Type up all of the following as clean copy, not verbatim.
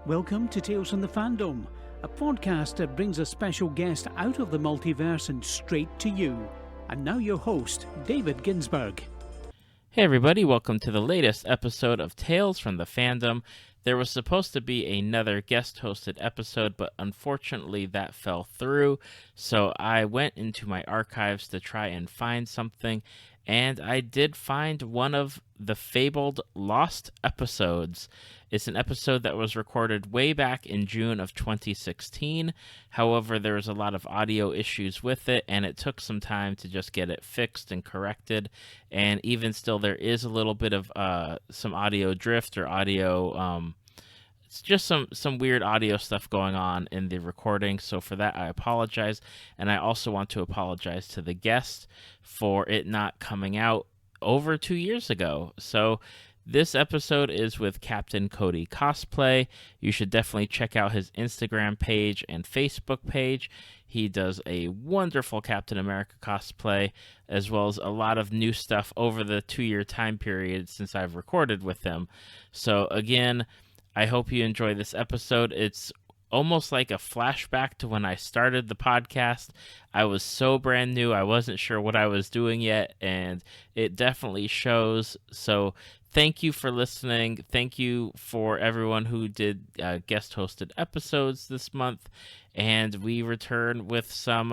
Welcome to Tales from the Fandom, a podcast that brings a special guest out of the multiverse and straight to you. And now your host, David Ginsburg. Hey everybody, welcome to the latest episode of Tales from the Fandom. There was supposed to be another guest-hosted episode, but unfortunately that fell through, so I went into my archives to try and find something, and I did find one of the fabled lost episodes. It's an episode that was recorded way back in June of 2016. However, there was a lot of audio issues with it, and it took some time to just get it fixed and corrected. And even still, there is a little bit of some audio drift or audio. It's just some weird audio stuff going on in the recording. So for that, I apologize. And I also want to apologize to the guest for it not coming out over 2 years ago. So this episode is with Captain Cody Cosplay. You should definitely check out his Instagram page and Facebook page. He does a wonderful Captain America cosplay, as well as a lot of new stuff over the 2-year time period since I've recorded with him. So again, I hope you enjoy this episode. It's almost like a flashback to when I started the podcast. I was so brand new. I wasn't sure what I was doing yet, and it definitely shows. So thank you for listening. Thank you for everyone who did guest-hosted episodes this month, and we return with some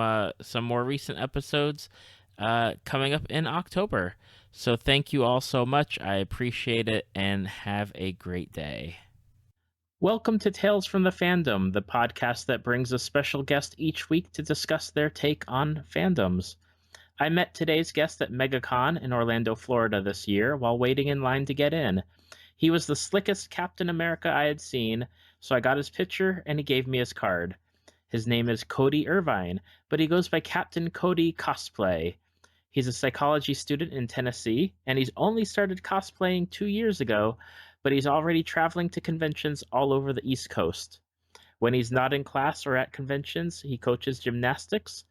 more recent episodes coming up in October. So thank you all so much. I appreciate it, and have a great day. Welcome to Tales from the Fandom, the podcast that brings a special guest each week to discuss their take on fandoms. I met today's guest at MegaCon in Orlando, Florida this year while waiting in line to get in. He was the slickest Captain America I had seen, so I got his picture and he gave me his card. His name is Cody Irvine, but he goes by Captain Cody Cosplay. He's a psychology student in Tennessee, and he's only started cosplaying 2 years ago, but he's already traveling to conventions all over the East Coast. When he's not in class or at conventions, he coaches gymnastics,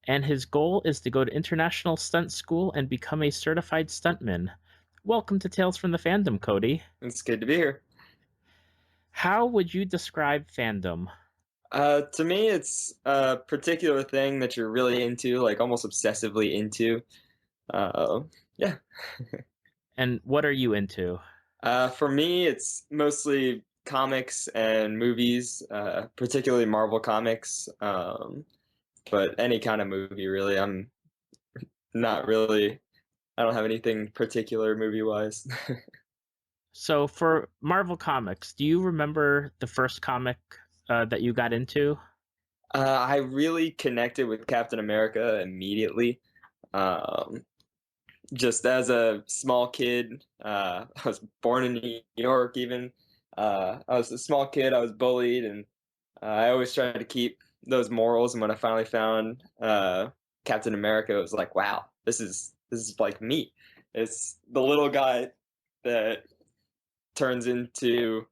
and his goal is to go to international stunt school and become a certified stuntman. Welcome to Tales from the Fandom, Cody. It's good to be here. How would you describe fandom? To me, it's a particular thing that you're really into, like almost obsessively into. Yeah. And what are you into? For me, it's mostly comics and movies, particularly Marvel comics. But any kind of movie, really. I'm not really. I don't have anything particular movie-wise. So for Marvel Comics, do you remember the first comic that you got into? I really connected with Captain America immediately. Just as a small kid, I was born in New York even. I was a small kid, I was bullied, and I always tried to keep those morals. And when I finally found Captain America, it was like, wow, this is like me. It's the little guy that turns into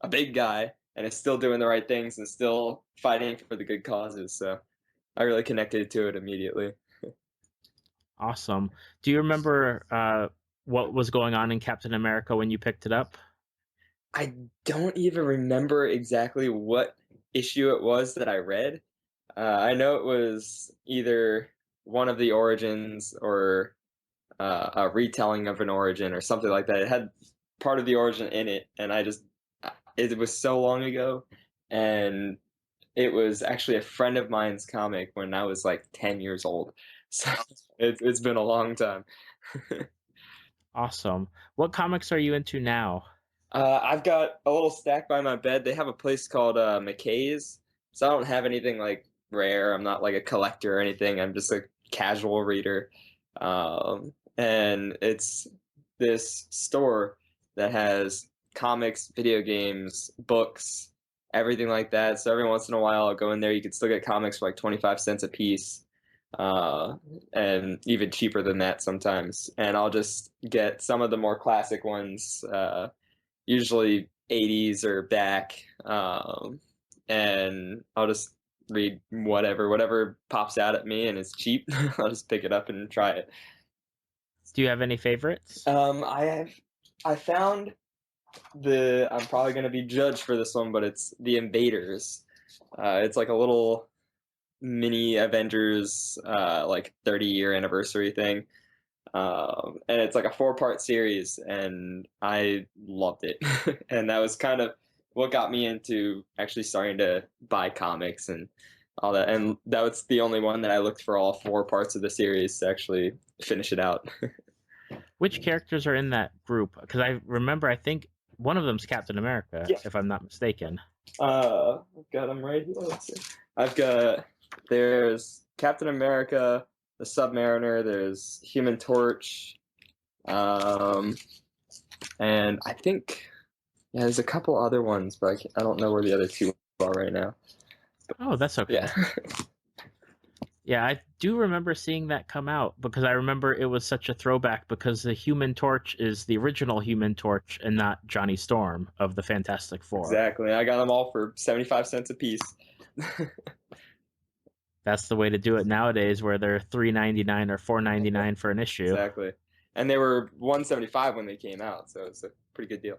a big guy and is still doing the right things and still fighting for the good causes. So I really connected to it immediately. Awesome. Do you remember what was going on in Captain America when you picked it up? I don't even remember exactly what issue it was that I read. I know it was either one of the origins or a retelling of an origin or something like that. It had part of the origin in it, and it was so long ago, and it was actually a friend of mine's comic when I was like 10 years old. So it's been a long time. Awesome. What comics are you into now? I've got a little stack by my bed. They have a place called McKay's, so I don't have anything like rare. I'm not like a collector or anything. I'm just a casual reader. And it's this store that has comics, video games, books, everything like that. So every once in a while, I'll go in there. You can still get comics for like 25 cents a piece, and even cheaper than that sometimes. And I'll just get some of the more classic ones, usually 80s or back, and I'll just read whatever pops out at me and it's cheap. I'll just pick it up and try it. Do you have any favorites? I found I'm probably going to be judged for this one, but it's the Invaders. It's like a little mini Avengers, like 30-year anniversary thing. And it's like a 4-part series, and I loved it. And that was kind of what got me into actually starting to buy comics and all that. And that was the only one that I looked for all 4 parts of the series to actually finish it out. Which characters are in that group? Because I remember, I think one of them's Captain America, Yeah. if I'm not mistaken. I've got them right here. Let's see. There's Captain America, the Submariner, there's Human Torch, and I think there's a couple other ones, but I don't know where the other 2 are right now. Oh, that's okay. Yeah. Yeah, I do remember seeing that come out because I remember it was such a throwback because the Human Torch is the original Human Torch and not Johnny Storm of the Fantastic Four. Exactly. I got them all for 75 cents a piece. That's the way to do it nowadays, where they're $3.99 or $4.99 for an issue. Exactly. And they were $175 when they came out, so it's a pretty good deal.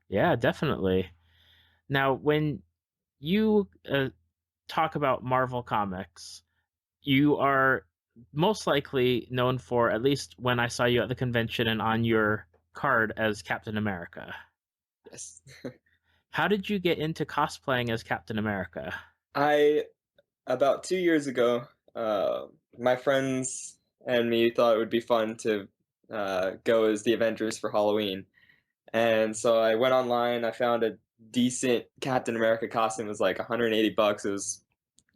Yeah, definitely. Now, when you talk about Marvel Comics, you are most likely known for, at least when I saw you at the convention and on your card, as Captain America. Yes. How did you get into cosplaying as Captain America? About 2 years ago, my friends and me thought it would be fun to go as the Avengers for Halloween. And so I went online, I found a decent Captain America costume. It was like $180.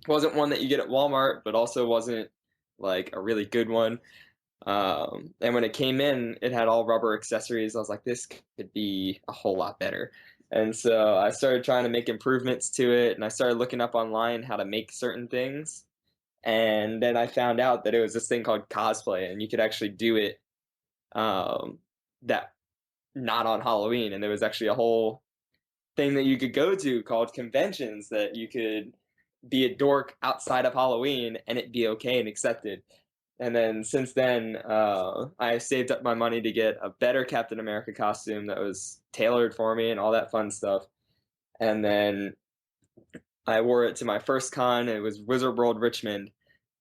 Wasn't one that you get at Walmart, but also wasn't like a really good one. And when it came in, it had all rubber accessories. I was like, this could be a whole lot better. And so I started trying to make improvements to it, and I started looking up online how to make certain things. And then I found out that it was this thing called cosplay, and you could actually do it that not on Halloween. And there was actually a whole thing that you could go to called conventions that you could be a dork outside of Halloween and it be okay and accepted. And then since then, I saved up my money to get a better Captain America costume that was tailored for me and all that fun stuff. And then I wore it to my first con. It was Wizard World Richmond,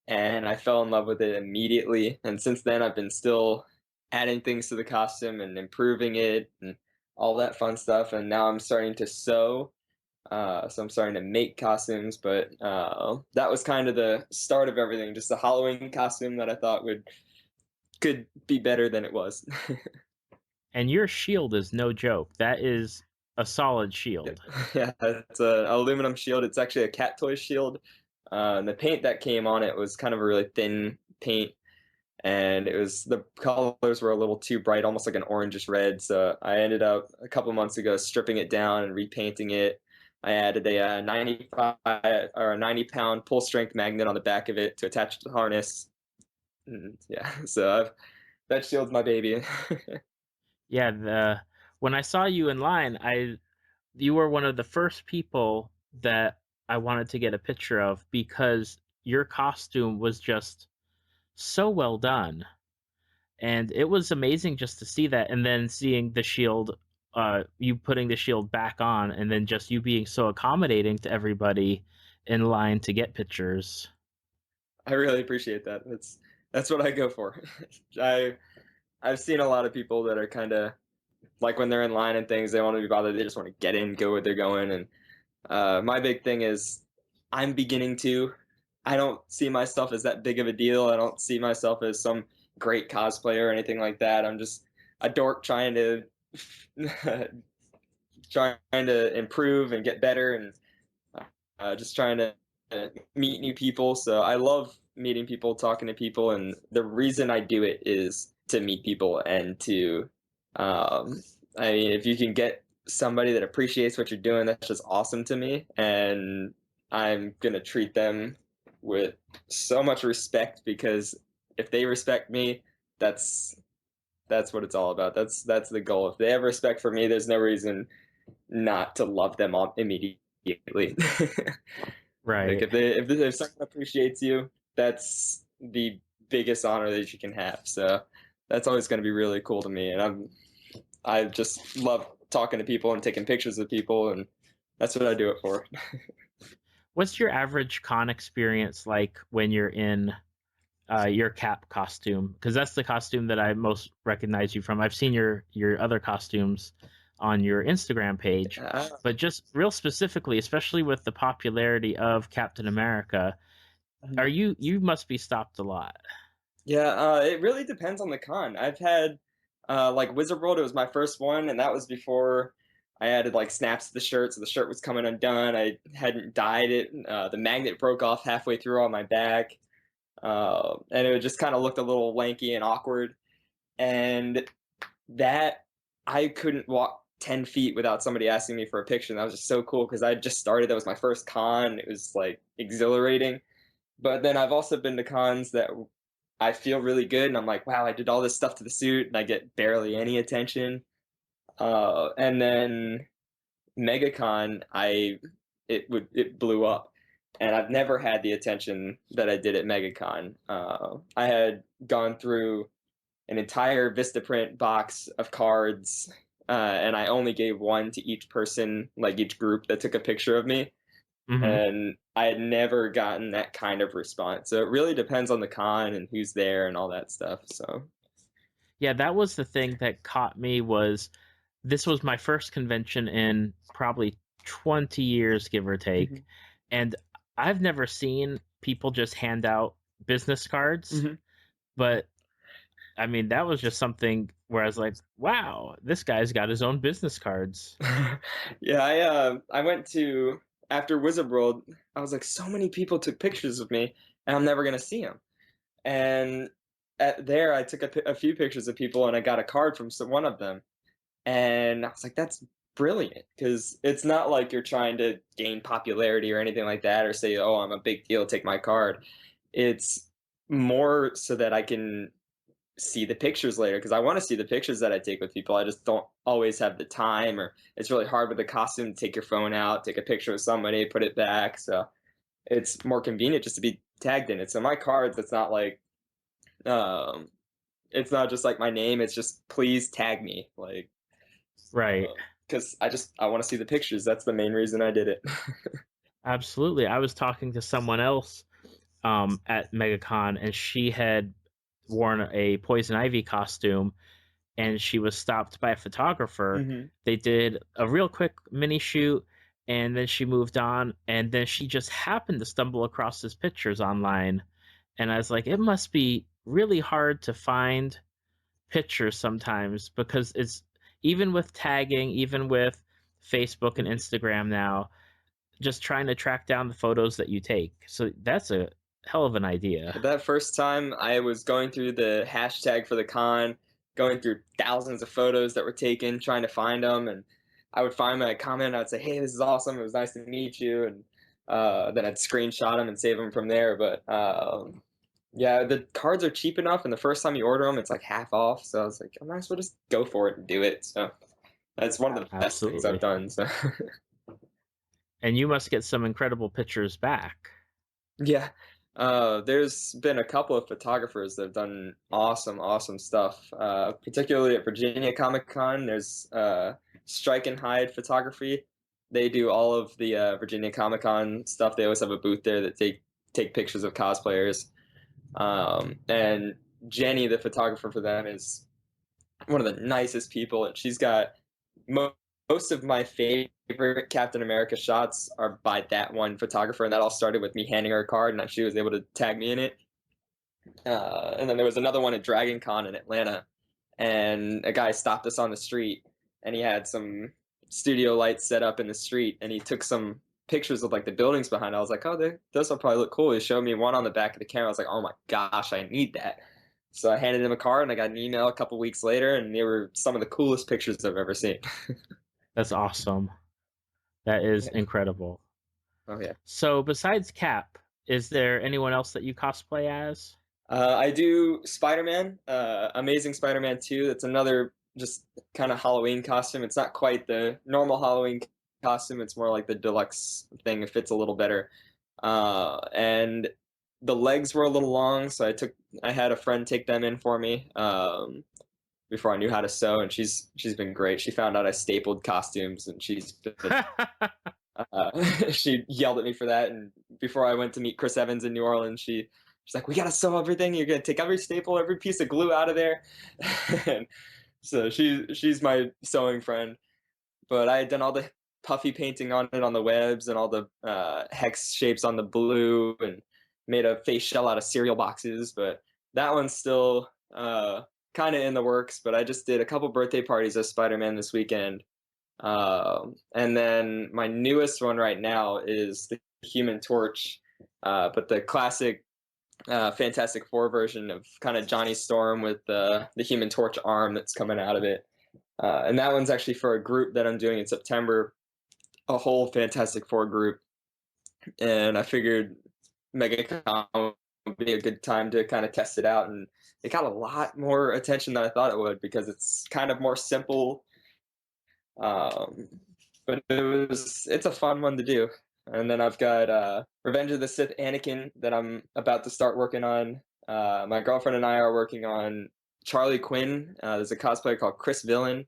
and I fell in love with it immediately. And since then, I've been still adding things to the costume and improving it and all that fun stuff. And now I'm starting to sew. So I'm starting to make costumes, but that was kind of the start of everything. Just a Halloween costume that I thought could be better than it was. And your shield is no joke. That is a solid shield. Yeah, it's an aluminum shield. It's actually a cat toy shield. And the paint that came on it was kind of a really thin paint, and the colors were a little too bright, almost like an orangish red. So I ended up a couple months ago stripping it down and repainting it. I added a 90-pound pull strength magnet on the back of it to attach to the harness. And yeah, so that shield's my baby. Yeah, when I saw you in line, you were one of the first people that I wanted to get a picture of because your costume was just so well done. And it was amazing just to see that, and then seeing the shield, you putting the shield back on, and then just you being so accommodating to everybody in line to get pictures. I really appreciate that. That's what I go for. I've seen a lot of people that are kind of like when they're in line and things, they want to be bothered. They just want to get in, go where they're going. And my big thing is I'm beginning to. I don't see myself as that big of a deal. I don't see myself as some great cosplayer or anything like that. I'm just a dork trying to improve and get better, and just trying to meet new people. So I love meeting people, talking to people, and the reason I do it is to meet people and to I mean, if you can get somebody that appreciates what you're doing, that's just awesome to me, and I'm gonna treat them with so much respect, because if they respect me, that's what it's all about. That's the goal. If they have respect for me, there's no reason not to love them immediately. Right. Like if someone appreciates you, that's the biggest honor that you can have. So that's always going to be really cool to me, and I just love talking to people and taking pictures of people, and that's what I do it for. What's your average con experience like when you're in your Cap costume? Because that's the costume that I most recognize you from. I've seen your other costumes on your Instagram page, but just real specifically, especially with the popularity of Captain America, you must be stopped a lot. Yeah, it really depends on the con. I've had like Wizard World, it was my first one, and that was before I added like snaps to the shirt, so the shirt was coming undone. I hadn't dyed it. The magnet broke off halfway through on my back, and it just kind of looked a little lanky and awkward. And that I couldn't walk 10 feet without somebody asking me for a picture. And that was just so cool because I just started. That was my first con. It was like exhilarating. But then I've also been to cons that I feel really good and I'm like, wow, I did all this stuff to the suit and I get barely any attention. And then MegaCon, it blew up, and I've never had the attention that I did at MegaCon. I had gone through an entire Vistaprint box of cards, and I only gave one to each person, like each group that took a picture of me. Mm-hmm. And I had never gotten that kind of response. So it really depends on the con and who's there and all that stuff. So Yeah, that was the thing that caught me. Was this was my first convention in probably 20 years, give or take, and I've never seen people just hand out business cards. But I mean, that was just something where I was like, wow, this guy's got his own business cards. Yeah, I went to after Wizard World. I was like, so many people took pictures of me, and I'm never gonna see them. And there, I took a few pictures of people, and I got a card from one of them. And I was like, that's brilliant because it's not like you're trying to gain popularity or anything like that, or say, oh, I'm a big deal, take my card. It's more so that I can see the pictures later because I want to see the pictures that I take with people. I just don't always have the time, or it's really hard with the costume to take your phone out, take a picture of somebody, put it back. So it's more convenient just to be tagged in it. So my cards, um, it's not just like my name. It's just please tag me, like Right. because I want to see the pictures. That's the main reason I did it. Absolutely. I was talking to someone else at MegaCon, and she had worn a Poison Ivy costume, and she was stopped by a photographer. They did a real quick mini shoot, and then she moved on, and then she just happened to stumble across his pictures online. And I was like, it must be really hard to find pictures sometimes, because it's, even with tagging, even with Facebook and Instagram now, just trying to track down the photos that you take. So that's a hell of an idea. That first time, I was going through the hashtag for the con, going through thousands of photos that were taken, trying to find them, and I would find my comment. I'd say, "Hey, this is awesome. It was nice to meet you," and then I'd screenshot them and save them from there. But yeah, the cards are cheap enough, and the first time you order them, it's like half off. So I was like, I might as well just go for it and do it. So that's one of the best things I've Absolutely. done. So And you must get some incredible pictures back. yeah. There's been a couple of photographers that have done awesome, awesome stuff. Particularly at Virginia Comic Con, there's Strike and Hide Photography. They do all of the Virginia Comic Con stuff. They always have a booth there that take pictures of cosplayers. And Jenny, the photographer for them, is one of the nicest people, and she's got most of my favorite Captain America shots are by that one photographer, and that all started with me handing her a card, and she was able to tag me in it. And then there was another one at Dragon Con in Atlanta, and a guy stopped us on the street, and he had some studio lights set up in the street, and he took some pictures of like the buildings behind. I was like, oh, those will probably look cool. He showed me one on the back of the camera. I was like, oh my gosh, I need that. So I handed him a card, and I got an email a couple weeks later, and they were some of the coolest pictures I've ever seen. That's awesome. That is Yeah. incredible. Oh yeah. So besides Cap, is there anyone else that you cosplay as? I do Spider-Man, Amazing Spider-Man 2. That's another just kind of Halloween costume. It's not quite the normal Halloween costume. It's more like the deluxe thing. It fits a little better. And the legs were a little long, so I had a friend take them in for me. before I knew how to sew, and she's been great. She found out I stapled costumes, and she yelled at me for that. And before I went to meet Chris Evans in New Orleans, she's like, "We gotta sew everything. You're gonna take every staple, every piece of glue out of there." And so she's my sewing friend. But I had done all the puffy painting on it on the webs and all the hex shapes on the blue, and made a face shell out of cereal boxes. But that one's still kind of in the works. But I just did a couple birthday parties as Spider-Man this weekend. And then my newest one right now is the Human Torch, but the classic Fantastic Four version of kind of Johnny Storm with the Human Torch arm that's coming out of it. And that one's actually for a group that I'm doing in September, a whole Fantastic Four group. And I figured MegaCon would be a good time to kind of test it out. And it got a lot more attention than I thought it would, because it's kind of more simple. But it's a fun one to do. And then I've got Revenge of the Sith Anakin that I'm about to start working on. My girlfriend and I are working on Charlie Quinn. There's a cosplayer called Chris Villain,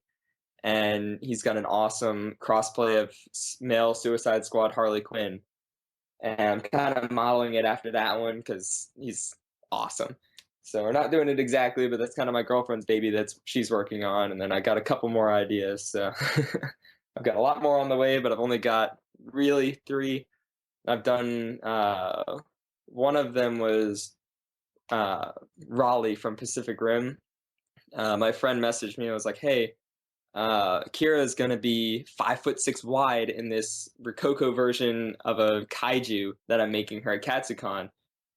and he's got an awesome crossplay of male Suicide Squad Harley Quinn. And I'm kind of modeling it after that one because he's awesome. So we're not doing it exactly, but that's kind of my girlfriend's baby that she's working on. And then I got a couple more ideas. So I've got a lot more on the way, but I've only got really 3. I've done one of them was Raleigh from Pacific Rim. My friend messaged me and was like, "Hey, Kira is going to be 5'6" wide in this Rococo version of a kaiju that I'm making her at Katsucon.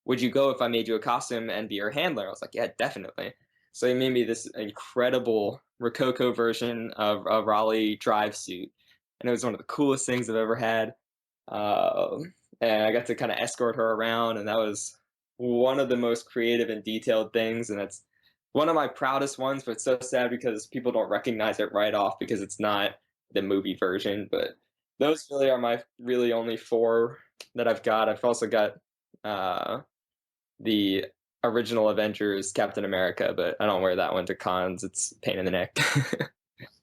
Would you go if I made you a costume and be her handler?" I was like, "Yeah, definitely." So he made me this incredible Rococo version of a Raleigh drive suit, and it was one of the coolest things I've ever had. And I got to kind of escort her around, and that was one of the most creative and detailed things, and that's one of my proudest ones. But it's so sad because people don't recognize it right off because it's not the movie version. But those really are my really only 4 that I've got. I've also got the original Avengers Captain America, but I don't wear that one to cons. It's a pain in the neck.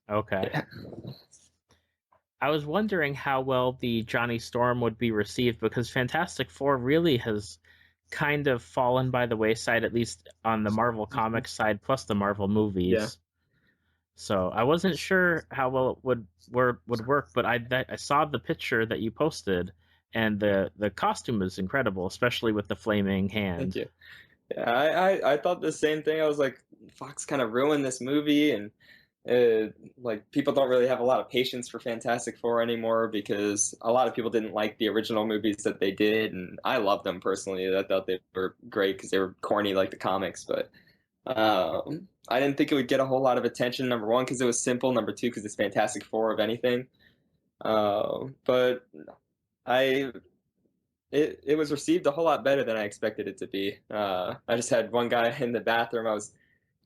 Okay. Yeah. I was wondering how well the Johnny Storm would be received, because Fantastic Four really has kind of fallen by the wayside, at least on the Marvel Comics side, plus the Marvel movies. Yeah. So I wasn't sure how well it would work, but I saw the picture that you posted, and the costume is incredible, especially with the flaming hand. Thank you. Yeah, I thought the same thing. I was like, Fox kind of ruined this movie, and like people don't really have a lot of patience for Fantastic Four anymore because a lot of people didn't like the original movies that they did, and I loved them personally. I thought they were great because they were corny like the comics, but I didn't think it would get a whole lot of attention. Number one, because it was simple. Number two, because it's Fantastic Four of anything. But I it was received a whole lot better than I expected it to be. I just had one guy in the bathroom. I was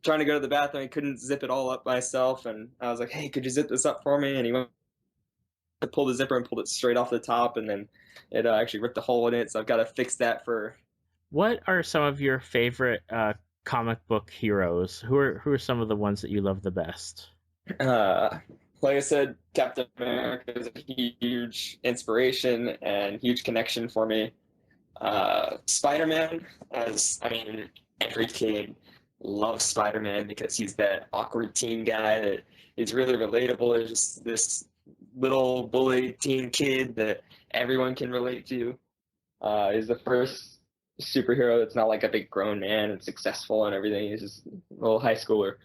trying to go to the bathroom. I couldn't zip it all up myself, and I was like, "Hey, could you zip this up for me?" And he went to pull the zipper and pulled it straight off the top, and then it actually ripped a hole in it. So I've got to fix that for. What are some of your favorite comic book heroes? Who are some of the ones that you love the best? Like I said, Captain America is a huge inspiration and huge connection for me. Spider-Man, every kid loves Spider-Man because he's that awkward teen guy that is really relatable. There's just this little bully teen kid that everyone can relate to. He's the first superhero that's not like a big grown man and successful and everything. He's just a little high schooler.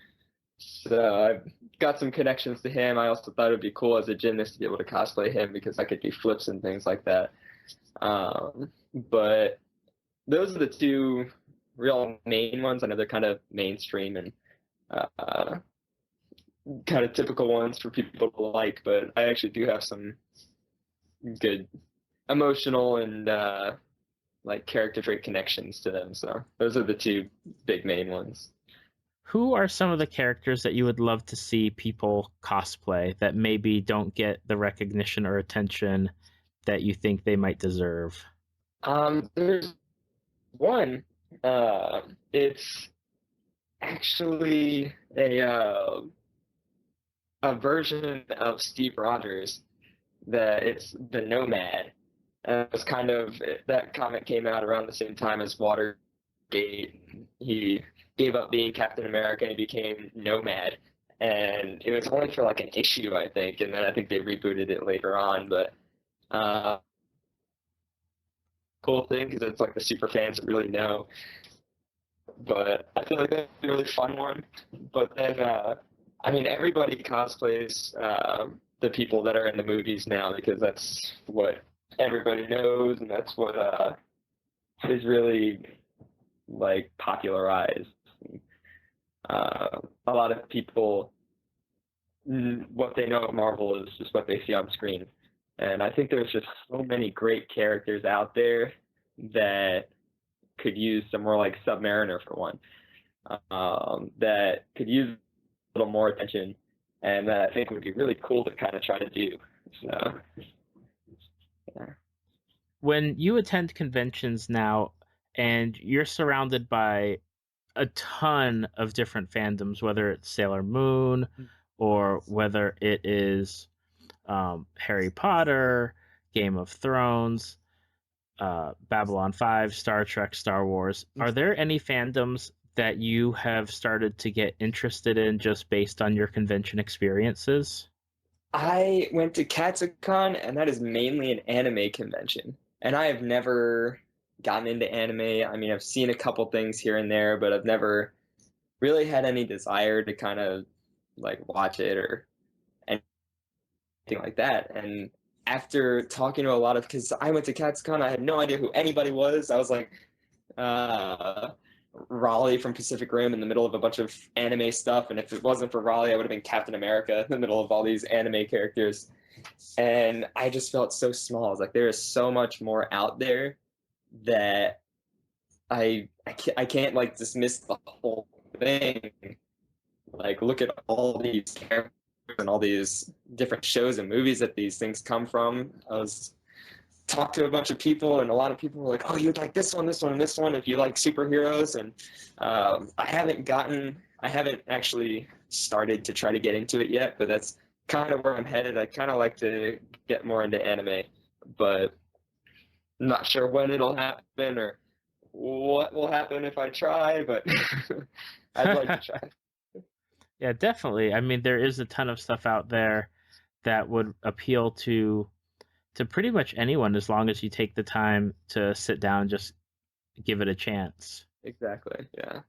So I've got some connections to him. I also thought it would be cool as a gymnast to be able to cosplay him because I could do flips and things like that. But those are the 2 real main ones. I know they're kind of mainstream and kind of typical ones for people to like, but I actually do have some good emotional and like character trait connections to them. So those are the 2 big main ones. Who are some of the characters that you would love to see people cosplay that maybe don't get the recognition or attention that you think they might deserve? There's one. It's actually a version of Steve Rogers that it's the Nomad. And it was kind of that comic came out around the same time as Watergate. He gave up being Captain America and became Nomad. And it was only for like an issue, I think, and then I think they rebooted it later on. But uh, cool thing because it's like the super fans that really know. But I feel like that's a really fun one. But then, I mean, everybody cosplays the people that are in the movies now because that's what everybody knows, and that's what is really like popularized. A lot of people, what they know of Marvel is just what they see on screen, and I think there's just so many great characters out there that could use some more like Submariner for one, that could use a little more attention, and that I think would be really cool to kind of try to do. So, yeah. When you attend conventions now and you're surrounded by a ton of different fandoms, whether it's Sailor Moon or whether it is Harry Potter, Game of Thrones, Babylon 5, Star Trek, Star Wars, are there any fandoms that you have started to get interested in just based on your convention experiences? I went to Katsucon, and that is mainly an anime convention. And I have never gotten into anime. I mean, I've seen a couple things here and there, but I've never really had any desire to kind of like watch it or anything like that. And after talking to a lot of, because I went to Katsucon, I had no idea who anybody was. I was like, uh, Raleigh from Pacific Rim in the middle of a bunch of anime stuff, and if it wasn't for Raleigh, I would have been Captain America in the middle of all these anime characters. And I just felt so small. I was like, there is so much more out there that I can't like dismiss the whole thing. Like, look at all these characters and all these different shows and movies that these things come from. I was talked to a bunch of people, and a lot of people were like, "Oh, you'd like this one, this one, and this one if you like superheroes." And I haven't actually started to try to get into it yet, but that's kind of where I'm headed. I kind of like to get more into anime, but I'm not sure when it'll happen or what will happen if I try. But I'd like to try. Yeah, definitely. I mean, there is a ton of stuff out there that would appeal to pretty much anyone as long as you take the time to sit down and just give it a chance. Exactly. Yeah.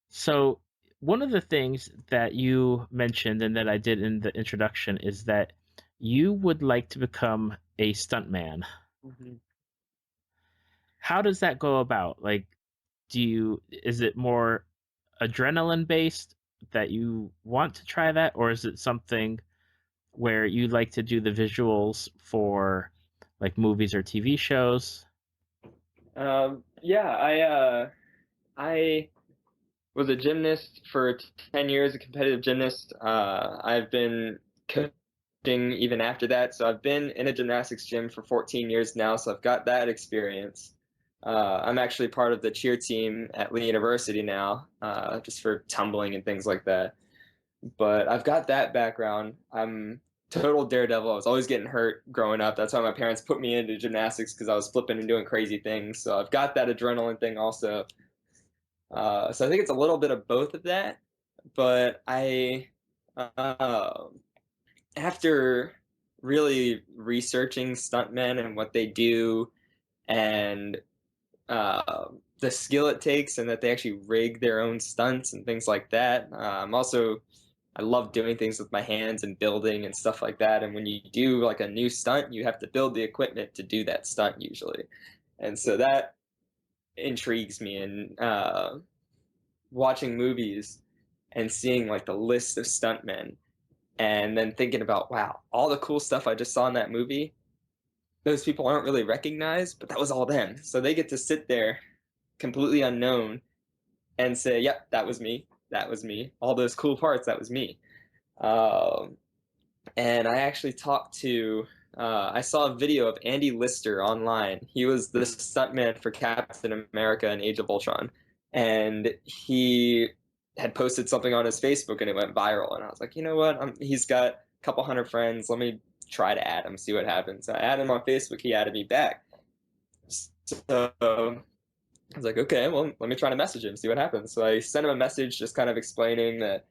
So, one of the things that you mentioned and that I did in the introduction is that you would like to become a stuntman. Mm-hmm. How does that go about? Like, is it more adrenaline based that you want to try that, or is it something where you like to do the visuals for like movies or TV shows? Yeah, I was a gymnast for 10 years, a competitive gymnast. I've been coaching even after that. So I've been in a gymnastics gym for 14 years now. So I've got that experience. I'm actually part of the cheer team at Lee University now, just for tumbling and things like that. But I've got that background. I'm total daredevil. I was always getting hurt growing up. That's why my parents put me into gymnastics because I was flipping and doing crazy things. So I've got that adrenaline thing also. So I think it's a little bit of both of that. But uh, after really researching stuntmen and what they do and the skill it takes and that they actually rig their own stunts and things like that. I love doing things with my hands and building and stuff like that. And when you do like a new stunt, you have to build the equipment to do that stunt usually. And so that intrigues me. And watching movies and seeing like the list of stuntmen and then thinking about, wow, all the cool stuff I just saw in that movie, those people aren't really recognized, but that was all them. So they get to sit there completely unknown and say, yep, that was me. That was me. All those cool parts, that was me. Um, and I actually talked to, I saw a video of Andy Lister online. He was the stuntman for Captain America and Age of Ultron. and he had posted something on his Facebook and it went viral. And I was like, you know what? He's got a couple hundred friends. Let me try to add him, see what happens. So I added him on Facebook. He added me back. So I was like, okay, well, let me try to message him, see what happens. So I sent him a message just kind of explaining that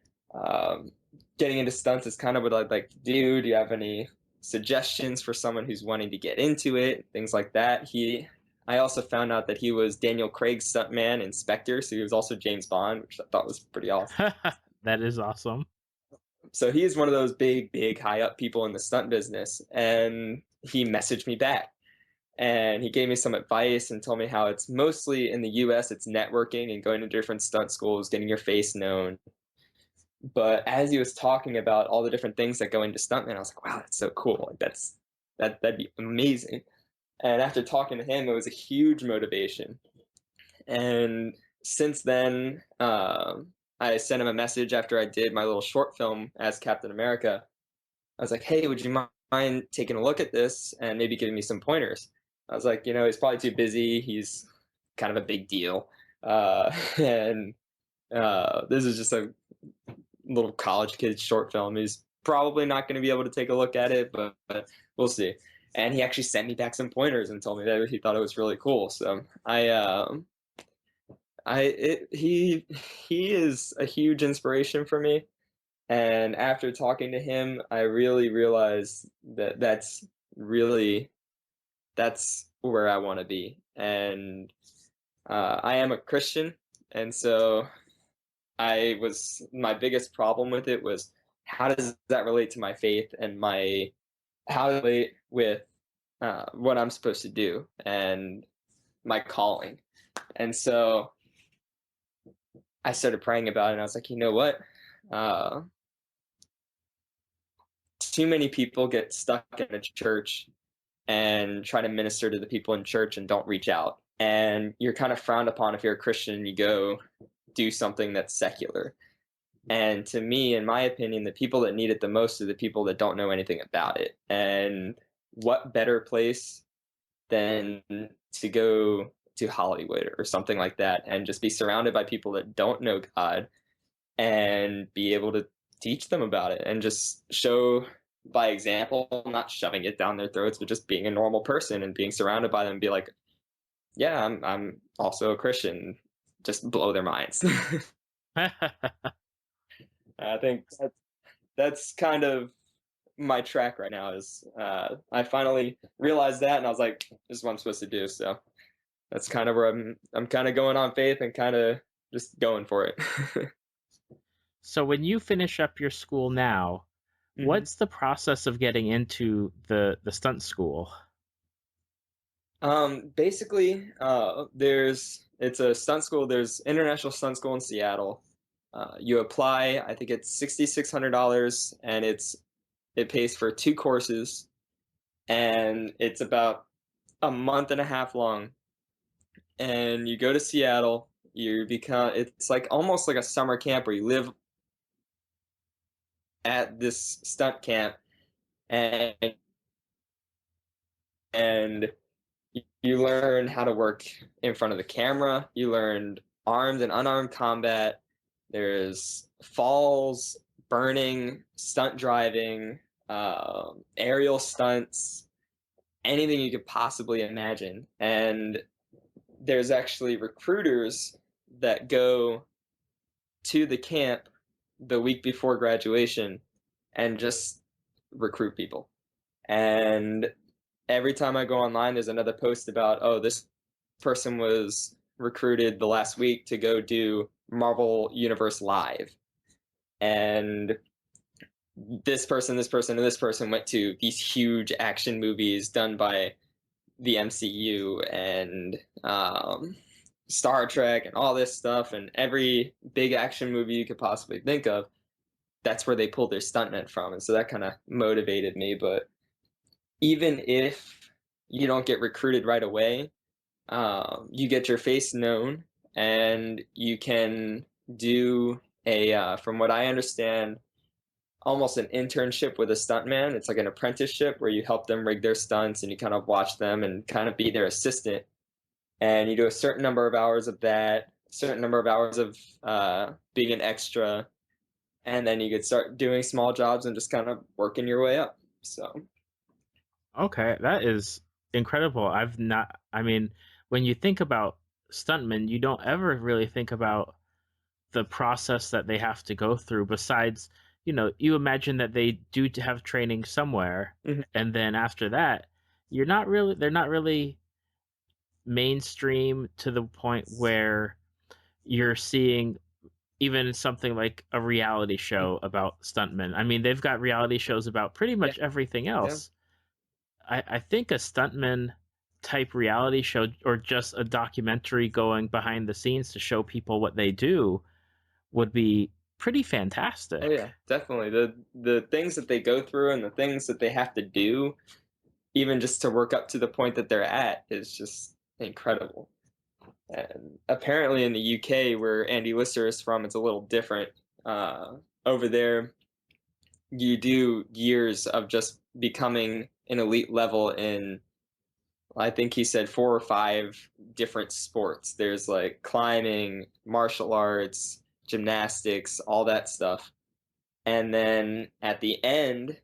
getting into stunts is kind of what I'd like to do. Do you have any suggestions for someone who's wanting to get into it? Things like that. I also found out that he was Daniel Craig's stuntman in Spectre, so he was also James Bond, which I thought was pretty awesome. That is awesome. So he is one of those big, high up people in the stunt business, and he messaged me back. And he gave me some advice and told me how it's mostly in the US, it's networking and going to different stunt schools, getting your face known. But as he was talking about all the different things that go into stuntman, I was like, wow, that's so cool. Like that'd be amazing. And after talking to him, it was a huge motivation. And since then, I sent him a message after I did my little short film as Captain America. I was like, hey, would you mind taking a look at this and maybe giving me some pointers? I was like, he's probably too busy. He's kind of a big deal. And this is just a little college kid short film. He's probably not going to be able to take a look at it, but we'll see. And he actually sent me back some pointers and told me that he thought it was really cool. So he is a huge inspiration for me. And after talking to him, I really realized that that's where I want to be. And I am a Christian, and so my biggest problem with it was, how does that relate to my faith and how to relate with what I'm supposed to do and my calling. And so I started praying about it, and I was like, you know what? Too many people get stuck in a church and try to minister to the people in church and don't reach out. And you're kind of frowned upon if you're a Christian and you go do something that's secular. And to me, in my opinion, the people that need it the most are the people that don't know anything about it. And what better place than to go to Hollywood or something like that and just be surrounded by people that don't know God and be able to teach them about it and just show by example, not shoving it down their throats, but just being a normal person and being surrounded by them and be like, yeah, I'm also a Christian. Just blow their minds. I think that's kind of my track right now. Is I finally realized that, and I was like, this is what I'm supposed to do. So that's kind of where I'm kind of going on faith and kind of just going for it. So when you finish up your school now, what's the process of getting into the stunt school? Basically, it's a stunt school. There's International Stunt School in Seattle. You apply. I think it's $6,600, and it pays for 2 courses, and it's about a month and a half long. And you go to Seattle. It's like almost like a summer camp where you live at this stunt camp, and and you learn how to work in front of the camera. You learned armed and unarmed combat. There's falls, burning, stunt driving, aerial stunts, anything you could possibly imagine. And there's actually recruiters that go to the camp the week before graduation and just recruit people. And every time I go online, there's another post about, oh, this person was recruited the last week to go do Marvel Universe Live. And this person, and this person went to these huge action movies done by the MCU and Star Trek and all this stuff. And every big action movie you could possibly think of, that's where they pulled their stuntmen from. And so that kind of motivated me. But even if you don't get recruited right away, you get your face known, and you can do from what I understand, almost an internship with a stuntman. It's like an apprenticeship where you help them rig their stunts and you kind of watch them and kind of be their assistant. And you do a certain number of hours of that, certain number of hours of being an extra, and then you could start doing small jobs and just kind of working your way up. So Okay, that is incredible. I've not, I mean, when you think about stuntmen, you don't ever really think about the process that they have to go through. Besides, you imagine that they do to have training somewhere, mhm, and then after that, they're not really mainstream to the point where you're seeing even something like a reality mhm, show about stuntmen. I mean, they've got reality shows about pretty yeah, much everything yeah. else. I think a stuntman type reality show or just a documentary going behind the scenes to show people what they do would be pretty Oh fantastic. yeah, definitely. The things that they go through and the things that they have to do, even just to work up to the point that they're at, is just incredible. And apparently in the UK, where Andy Lister is from, it's a little different. Over there, you do years of just becoming an elite level in, I think he said, 4 or 5 different sports. There's like climbing, martial arts, gymnastics, all that stuff. And then at the end,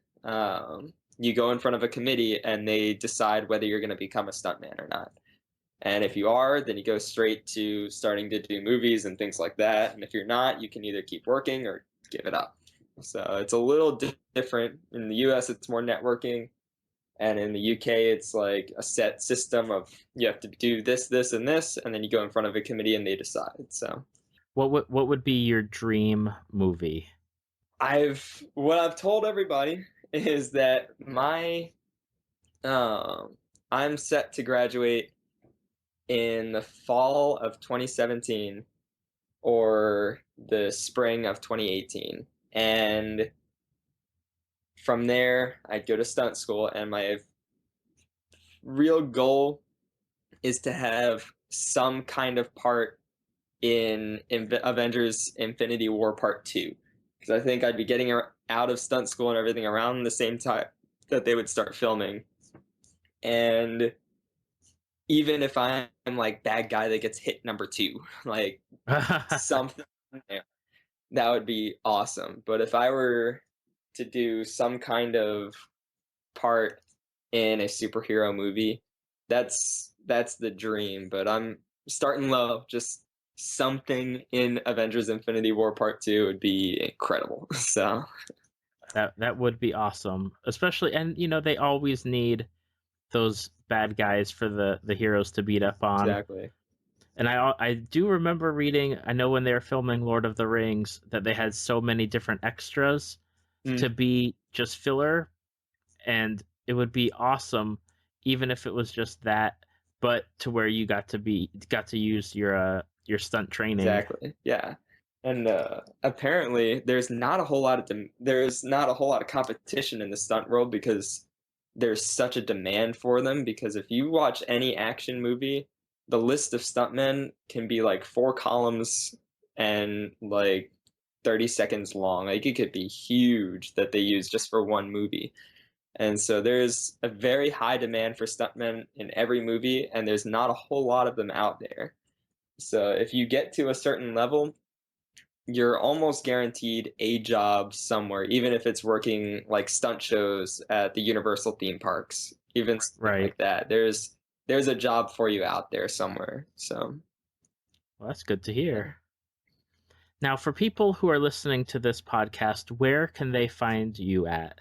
you go in front of a committee and they decide whether you're going to become a stuntman or not. And if you are, then you go straight to starting to do movies and things like that. And if you're not, you can either keep working or give it up. So it's a little different. In the US, it's more networking. And in the UK, it's like a set system of you have to do this, this, and this. And then you go in front of a committee and they decide. So What would be your dream movie? what I've told everybody is that um, I'm set to graduate in the fall of 2017 or the spring of 2018. And from there, I'd go to stunt school, and my real goal is to have some kind of part in Avengers Infinity War Part 2. Because I think I'd be getting out of stunt school and everything around the same time that they would start filming. And even if I'm like bad guy that gets hit number 2, like something there, that would be awesome. But if I were to do some kind of part in a superhero movie, that's the dream. But I'm starting low. Just something in Avengers Infinity War Part 2 would be incredible. So That would be awesome. Especially, and they always need those bad guys for the heroes to beat up on. exactly. And I do remember reading, I know when they were filming Lord of the Rings that they had so many different extras Mm, to be just filler, and it would be awesome even if it was just that, but to where you got to use your stunt training. exactly. Yeah. And apparently, there's not a whole lot of competition in the stunt world because there's such a demand for them. Because if you watch any action movie, the list of stuntmen can be like 4 columns and like 30 seconds long. Like it could be huge that they use just for one movie. And so there's a very high demand for stuntmen in every movie, and there's not a whole lot of them out there. So if you get to a certain level, you're almost guaranteed a job somewhere, even if it's working like stunt shows at the Universal theme parks, even something Right. like that. There's a job for you out there somewhere. So Well, that's good to yeah. hear. Now, for people who are listening to this podcast, where can they find you at?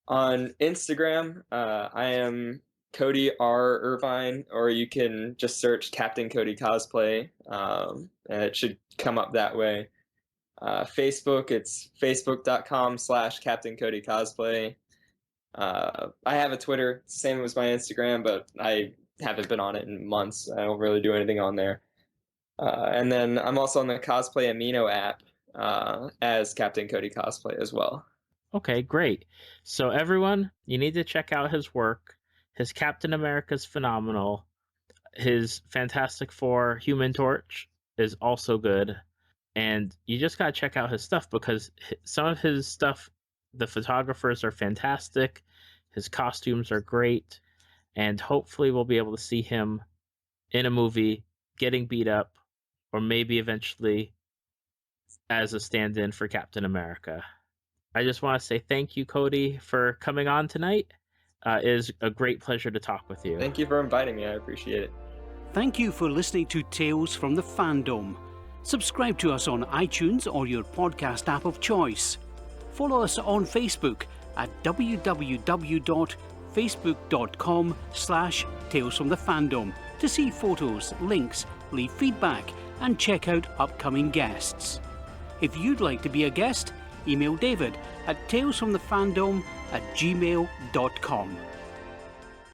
On Instagram, I am Cody R. Irvine, or you can just search Captain Cody Cosplay, and it should come up that way. Facebook, it's facebook.com/Captain Cody Cosplay. I have a Twitter, same as my Instagram, but I haven't been on it in months. I don't really do anything on there. And then I'm also on the Cosplay Amino app as Captain Cody Cosplay as well. Okay, great. So everyone, you need to check out his work. His Captain America's phenomenal. His Fantastic Four Human Torch is also good. And you just got to check out his stuff because some of his stuff, the photographers are fantastic. His costumes are great. And hopefully we'll be able to see him in a movie getting beat up or maybe eventually as a stand-in for Captain America. I just want to say thank you, Cody, for coming on tonight. It is a great pleasure to talk with you. Thank you for inviting me. I appreciate it. Thank you for listening to Tales from the Fandom. Subscribe to us on iTunes or your podcast app of choice. Follow us on Facebook at www.facebook.com/Tales from the Fandom to see photos, links, leave feedback, and check out upcoming guests. If you'd like to be a guest, email David at talesfromthefandom@gmail.com.